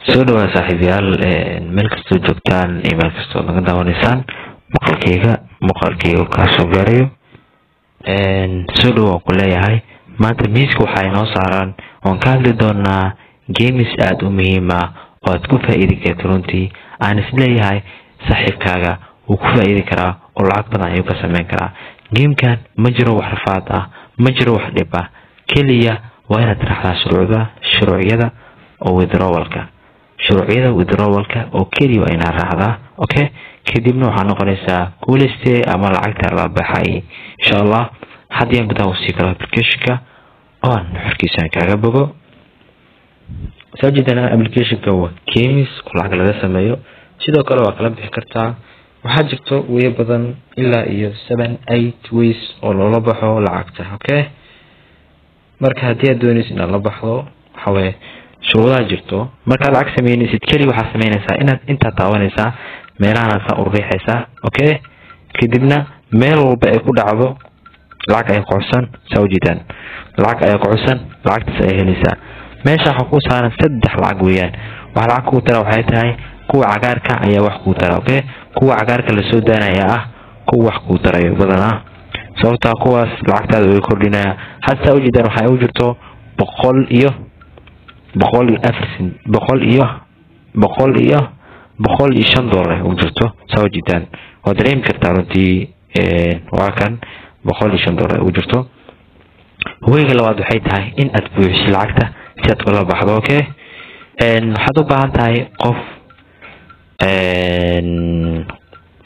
soo dhawaad saaxiibayaal meel kastoo joogtaan iyo meel kastoo naga daawanaysaan muuqaalkayga kaasoo gaarayo soo dhawaad ku leeyahay maanta miiska waxaa inoo saaran oon ka hadli doonaa games aad u muhiim ah oo aad ku faa'iidi karto runtii aan isleeyahay saaxiibkaaga wuu ku faa'iidi karaa oo lacag badan ayuu ka samayn karaa. gamekan ma jiro wax rafaad ah, ma jiro wax dhib ah, keliya waa inaad raacdaa shuruucyada oo withdrawalka oo keliya waa inaad raacdaa. okay, kadibna waxaa noqonaysaa guuleyste ama lacagta la baxay insha Allah. haddii aan gudaha usii kala applicationka oo aan xorkiisa kaaga bogo sajidana applicationka waa games oo lacag laga sameeyo, sidoo kale waa kala bixi kartaa. waxaa jirto way badan ilaa iyo 7-8 ways oo loola baxo lacagta. okay, marka haddii aad doonaysid inaad la baxdo waxa weeye shuruudaha jirto. markaad lacag sameynaysid kaliya waxaad sameynaysaa inaad intaa taabanaysaa meelahan saa u riixaysaa. okay, kadibna meel walba ay ku dhacdo lacag ay qocsan soo jiidaan, lacag ay qocsan lacagtaas ay helaysaa. meesha waxa ku saaran 3 lacag weeyaan. waxa lacag ku tara waxay tahay kuwa cagaarka ayaa wax ku tara. okay, kuwa cagaarka la soo daanaya ah kuwa wax ku tarayo badanaa sababta kuwaas lacagtaada way kordhinaya. hadda u jiidaan waxa ay u jirto 100 iyo 5 dollar u jirto soo jiidaan. waa dareemi kartaa runtii waa kan 5 dollar u jirto. wayga labaad waxay tahay in aad buuxiso lacagta si aad ula baxdo. okay, waxaad u baahan tahay qof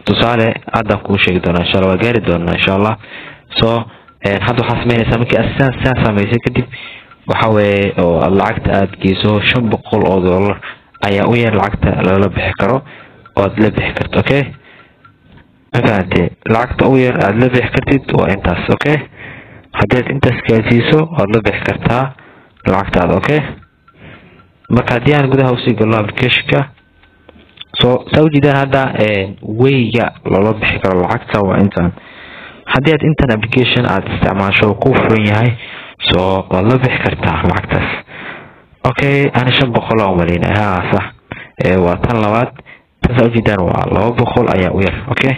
tusaale hadda ku sheegi doona insha Allah, waa gaari doona insha Allah. hadda waxaad sameynaysaa markii aad sameysay kadib waxa weeye oo lacagta aad geyso 500 dollar ayaa u yar lacagta la bixi karo oo aad la bixi karto. okay, afante lacagta u yar aad la bixi kartid waa intaas. okay, haddii intaas gaarsiiso aad la bixi kartaa lacagtaada. okay, marka haddii aan gudaha usii galno applicationka soo jiidaan hadda wayga loola bixi karo lacagta waa intaan. haddii aad intan application aad isticmaasho ku furan yahay waad la bixi kartaa lacagtaas. okay, ana 500 oo maleynaya sax waa tan labaad. soo jiidaan waa 200 ayaa u yar. okay,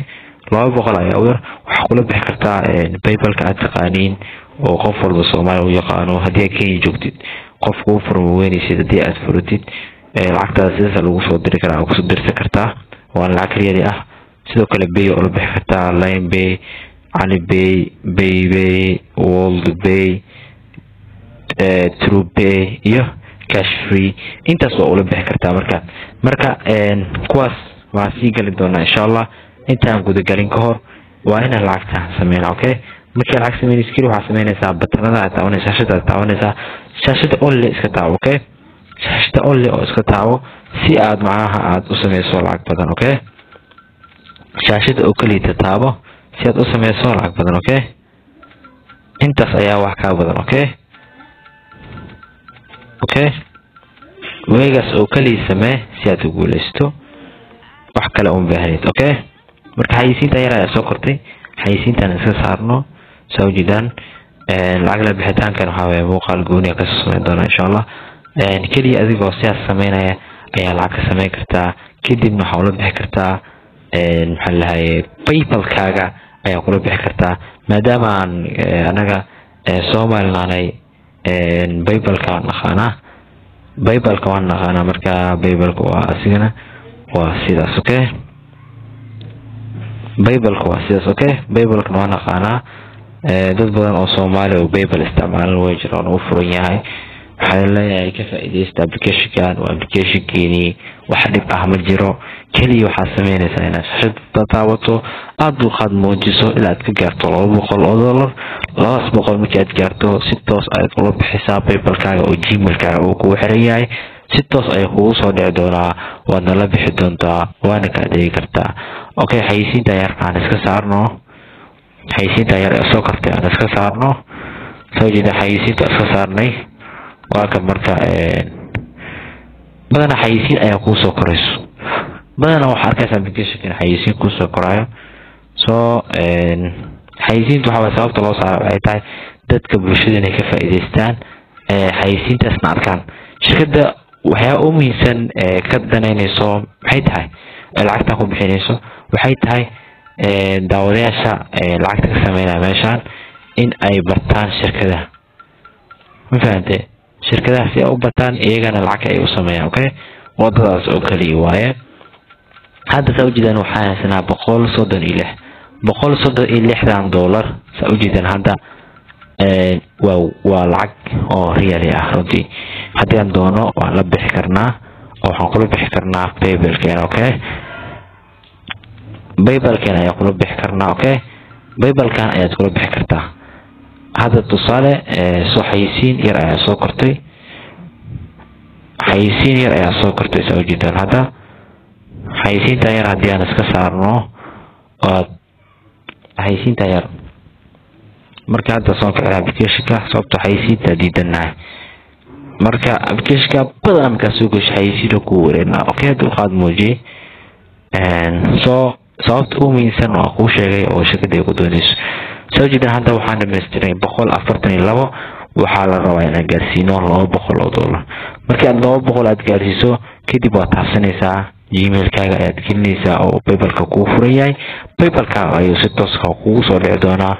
200 ayaa u yar. waxa kula bixi kartaa PayPal-ka aad taqaaniin oo qof walba Soomaali u yaqaano. haddii aad Kenya joogtid qofku u furan weynaysid haddii aad furatid lacagtaas sidaas lagu soo diri karaa oo ku soo dirsan kartaa. waa lacag riyadi ah. sidoo kale Pay oo la bixi kartaa Line Pay, Alipay, Pay, World Pay, True Pay iyo Cash Free. intaas waa ula bixi kartaa. marka kuwaas waa sii gali doonaa insha Allah. intaan guda galin ka hor waa inaan lacagta sameeynaa. okay, markii lacag sameynaysid kaliya waxaad sameynaysaa batanada aad taabanaysaa, shaashada only iska taabo. okay, shaashada only oo iska taabo si aad macnaha aad u sameyso lacag badan. okay, shaashada oo kaliya taabo si aad u sameyso lacag badan. okay, intaas ayaa wax ka badan. okay, waygaas oo kaliya samee si aad u guuleysto, wax kale uma baahnid. okay, marka xayisiinta yar ayaa soo kortay, xayisiintan iska saarno soo jiidaan. lacag la bixitaankan waxa weeye muuqaal gooni ah ka sameyn doona insha Allah. kaliya adigoo sidaas sameynaya ayaa lacag ka sameyn kartaa. kadibna waxaa ula bixi kartaa maxaa lahaye PayPal-kaaga ayaa kula bixi kartaa. maadaama aan anaga Soomaalilaanay PayPal-ka waan naqaanaa. marka PayPal-ka waa asigana waa sidaas. okay, PayPal-ka waa sidaas. okay, PayPal-ka waan naqaanaa. dad badan oo Soomaali oo PayPal isticmaalaan way jiraan oo furan yahay. waxaan leeyahay ka faa'iideysta application-kan. waa application-keeni wax dhib ah ma jiro. kaliya waxaad sameynaysaa inaad shaashada taabato, aad dulqaad muujiso ilaa aad ka gaarto 200 dollar. 200 markii aad gaarto si toos aad ula bixisaa PayPal-kaaga oo Gmail-kaaga uu ku xiran yahay. si toos ay kugu soo dhici doonaa waadna la bixi doontaa waana ka adeegi kartaa. okay, xayisiinta yar aan iska saarno. xayisiinta yar soo kortay aan iska saarno. soo jeeda xayisiinta iska saarnay. waa ka marka badana xayisiin ayaa ku soo korayso. badana waxa arkaysaa application-kan xayisiin ku soo korayo. xayisiintu waxa sababta loo saaray waxay tahay dadka bulshada inay ka faa'iideystaan xayisiintaasna arkaan. shirkadda waxyaa u muhiimsan ka danaynayso maxay tahay lacagta ku bixinayso waxay tahay daawadayaasha lacagta ka sameynaya meeshaan in ay bartaan shirkadaha ma fahantay shirkadaha si ay u bartaan iyagana lacag ay u sameeyaan okay wadadaas oo kaliya waaye hadda saa ujeedaan waxaan haysanaa $136 saa ujeedaan hadda waa lacag oo real ah runtii haddii aan doono waan la bixi karnaa oo waxaan kula bixi karnaa paybalkeena okay paybalkeena ayaan kula bixi karnaa okay paybalkan ayaad kula bixi kartaa hadda tusaale soo xayisiin yar ayaa soo kortay xayisiin yar ayaa soo kortay saa ujeedaan hadda xayisiinta yar haddii aan iska saarno oo xayisiinta yar marka hadda soo kacay applicationka sababtoo xayisiinta diidanahay marka applicationka badan markaa soo gasho xayisiinta ku wareena okay dulqaad muujiye soo sababta u muhiimsan waa kuu sheegay oo shirkadda ay ku doonayso soo jeedaan hadda waxaan dhamaystiray $142 waxaa la rabaa inaan gaarsiino $200 markii aad $200 aad gaarsiiso kadib waad taabsanaysaa gmailkaaga ayaad gelinaysaa oo paybalka kuu furan yahay paybalka ayuu si toos ah kugu soo dhici doonaa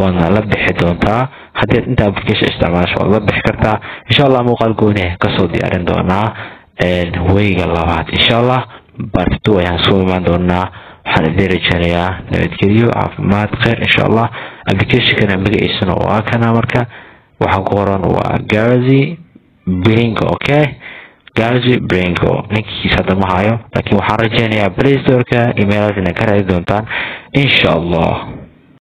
waana la bixi doontaa haddii inta application isticmaasho waad la bixi kartaa insha allah muuqaal gooni ah kasoo diyaarin doonaa wayga labaad insha allah part 2 ayaan soo imaan doonaa waxaan idin rajaynayaa nabadgelyo caafimaad khayr insha allah applicationkana magaciisana waa kana marka waxaan ku qoran waa Garage Bringo okay Garage Bringo ninkiisa hadda ma hayo laakiin waxaan rajaynayaa Play Store-ka email-aasina ka raadi doontaan insha allah